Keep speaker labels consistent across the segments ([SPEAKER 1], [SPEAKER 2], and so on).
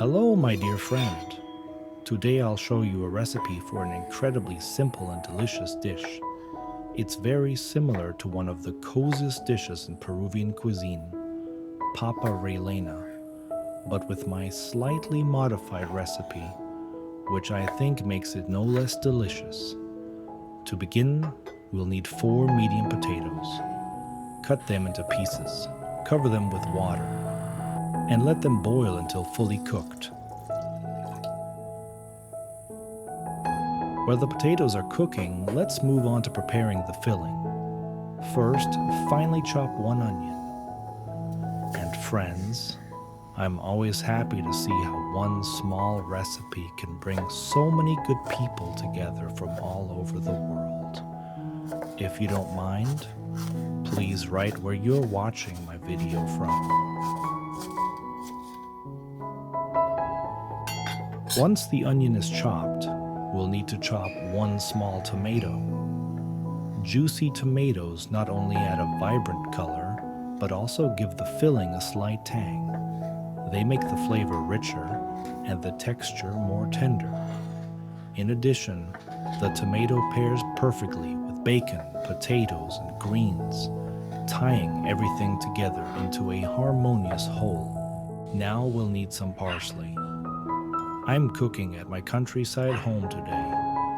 [SPEAKER 1] Hello, my dear friend. Today I'll show you a recipe for an incredibly simple and delicious dish. It's very similar to one of the coziest dishes in Peruvian cuisine, Papa Rellena, but with my slightly modified recipe, which I think makes it no less delicious. To begin, we'll need 4 medium potatoes. Cut them into pieces, cover them with water, and let them boil until fully cooked. While the potatoes are cooking, let's move on to preparing the filling. First, finely chop 1 onion. And friends, I'm always happy to see how one small recipe can bring so many good people together from all over the world. If you don't mind, please write where you're watching my video from. Once the onion is chopped, we'll need to chop 1 small tomato. Juicy tomatoes not only add a vibrant color, but also give the filling a slight tang. They make the flavor richer and the texture more tender. In addition, the tomato pairs perfectly with bacon, potatoes, and greens, tying everything together into a harmonious whole. Now we'll need some parsley. I'm cooking at my countryside home today,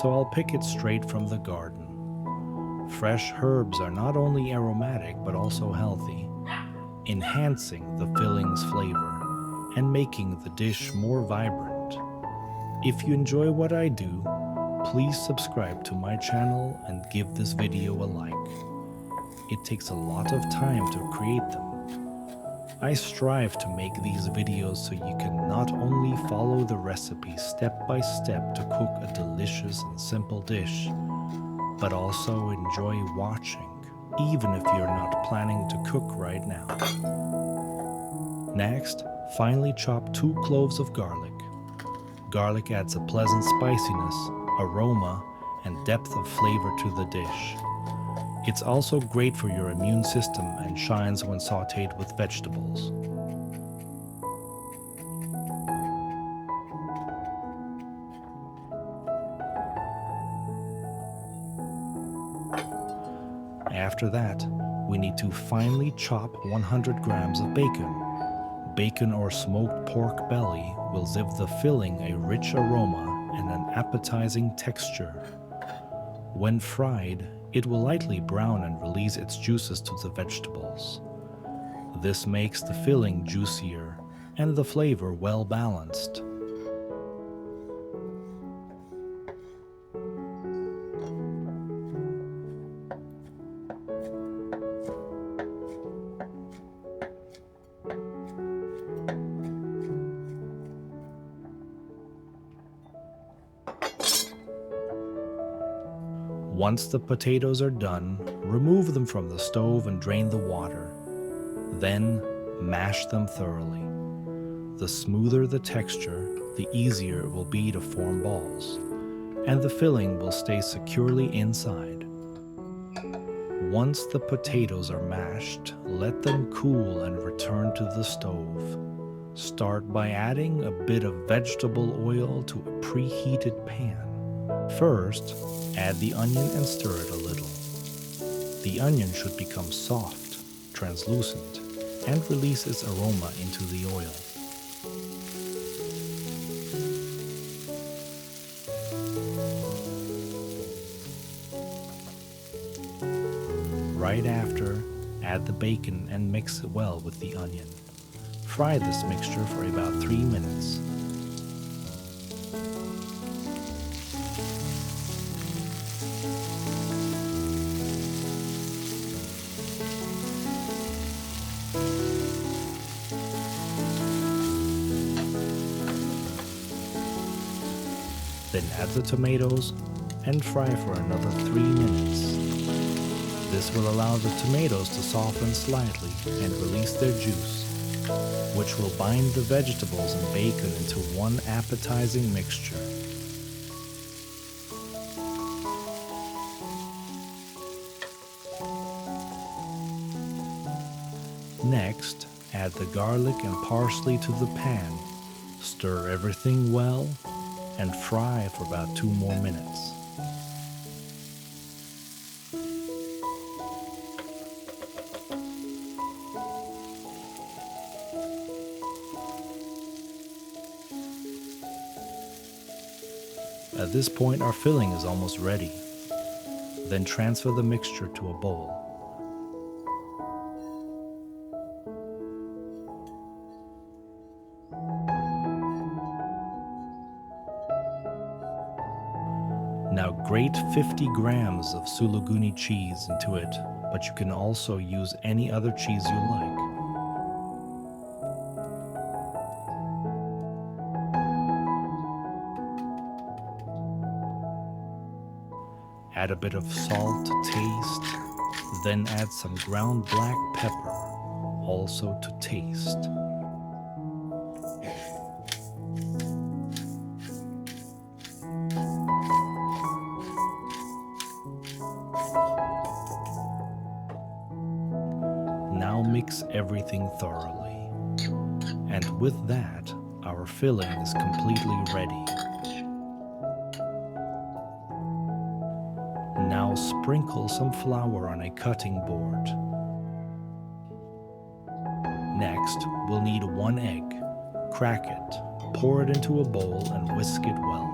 [SPEAKER 1] so I'll pick it straight from the garden. Fresh herbs are not only aromatic but also healthy, enhancing the filling's flavor and making the dish more vibrant. If you enjoy what I do, please subscribe to my channel and give this video a like. It takes a lot of time to create them. I strive to make these videos so you can not only follow the recipe step by step to cook a delicious and simple dish, but also enjoy watching, even if you're not planning to cook right now. Next, finely chop 2 cloves of garlic. Garlic adds a pleasant spiciness, aroma, and depth of flavor to the dish. It's also great for your immune system and shines when sautéed with vegetables. After that, we need to finely chop 100 grams of bacon. Bacon or smoked pork belly will give the filling a rich aroma and an appetizing texture. When fried, it will lightly brown and release its juices to the vegetables. This makes the filling juicier and the flavor well balanced. Once the potatoes are done, remove them from the stove and drain the water. Then, mash them thoroughly. The smoother the texture, the easier it will be to form balls, and the filling will stay securely inside. Once the potatoes are mashed, let them cool and return to the stove. Start by adding a bit of vegetable oil to a preheated pan. First, add the onion and stir it a little. The onion should become soft, translucent, and release its aroma into the oil. Right after, add the bacon and mix it well with the onion. Fry this mixture for about 3 minutes. Then add the tomatoes and fry for another 3 minutes. This will allow the tomatoes to soften slightly and release their juice, which will bind the vegetables and bacon into one appetizing mixture. Next, add the garlic and parsley to the pan Stir everything well and fry for about 2 more minutes. At this point, our filling is almost ready. Then transfer the mixture to a bowl. Now grate 50 grams of Suluguni cheese into it, but you can also use any other cheese you like. Add a bit of salt to taste, then add some ground black pepper, also to taste. Now mix everything thoroughly. And with that, our filling is completely ready. Now sprinkle some flour on a cutting board. Next, we'll need 1 egg. Crack it, pour it into a bowl and whisk it well.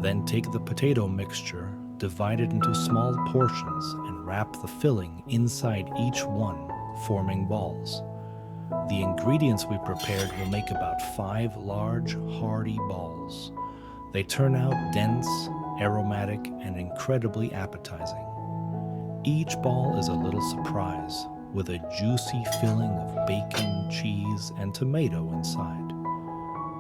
[SPEAKER 1] Then take the potato mixture, divide it into small portions, and wrap the filling inside each one, forming balls. The ingredients we prepared will make about 5 large, hearty balls. They turn out dense, aromatic, and incredibly appetizing. Each ball is a little surprise, with a juicy filling of bacon, cheese, and tomato inside.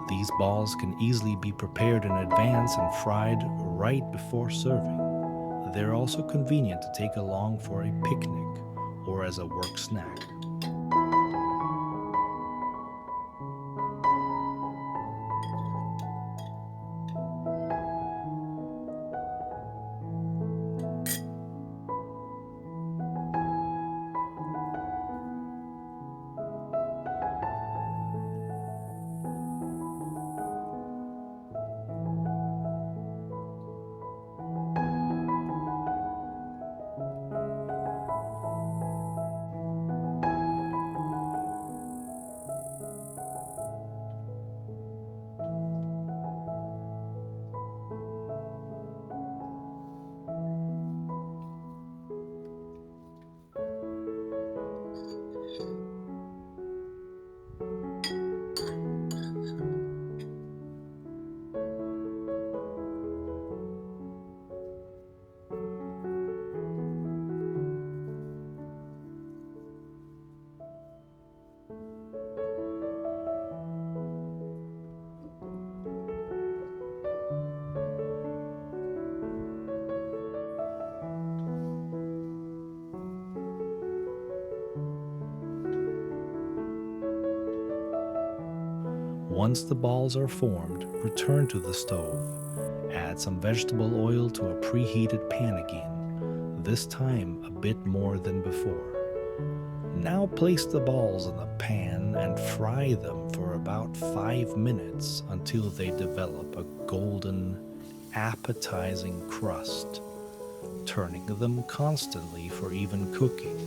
[SPEAKER 1] These balls can easily be prepared in advance and fried right before serving. They're also convenient to take along for a picnic or as a work snack. Once the balls are formed, return to the stove. Add some vegetable oil to a preheated pan again, this time a bit more than before. Now place the balls in the pan and fry them for about 5 minutes until they develop a golden, appetizing crust, turning them constantly for even cooking.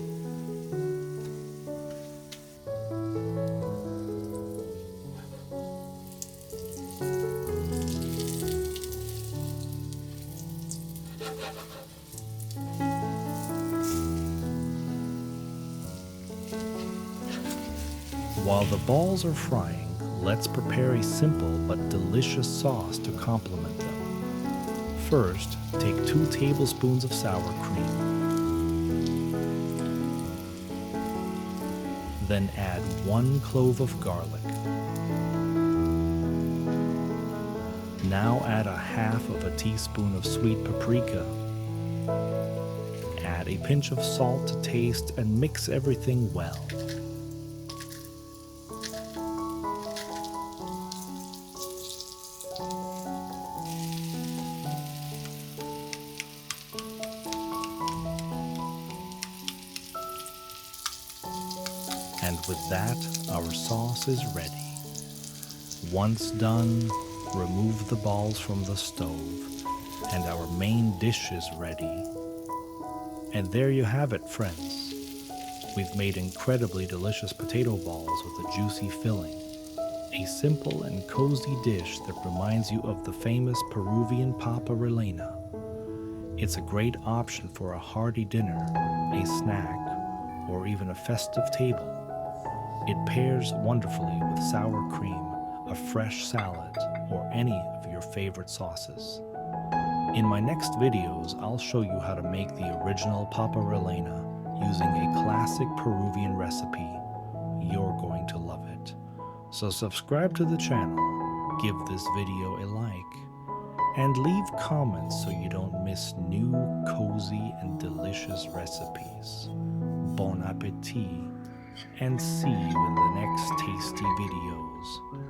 [SPEAKER 1] While the balls are frying, let's prepare a simple but delicious sauce to complement them. First, take 2 tablespoons of sour cream. Then add 1 clove of garlic. Now add a half of a teaspoon of sweet paprika. Add a pinch of salt to taste and mix everything well. And with that, our sauce is ready. Once done, remove the balls from the stove, and our main dish is ready. And there you have it, friends. We've made incredibly delicious potato balls with a juicy filling. A simple and cozy dish that reminds you of the famous Peruvian Papa Rellena. It's a great option for a hearty dinner, a snack, or even a festive table. It pairs wonderfully with sour cream, a fresh salad, or any of your favorite sauces. In my next videos, I'll show you how to make the original Papa Rellena using a classic Peruvian recipe. You're going to love it. So subscribe to the channel, give this video a like, and leave comments so you don't miss new, cozy, and delicious recipes. Bon appetit, and see you in the next tasty videos.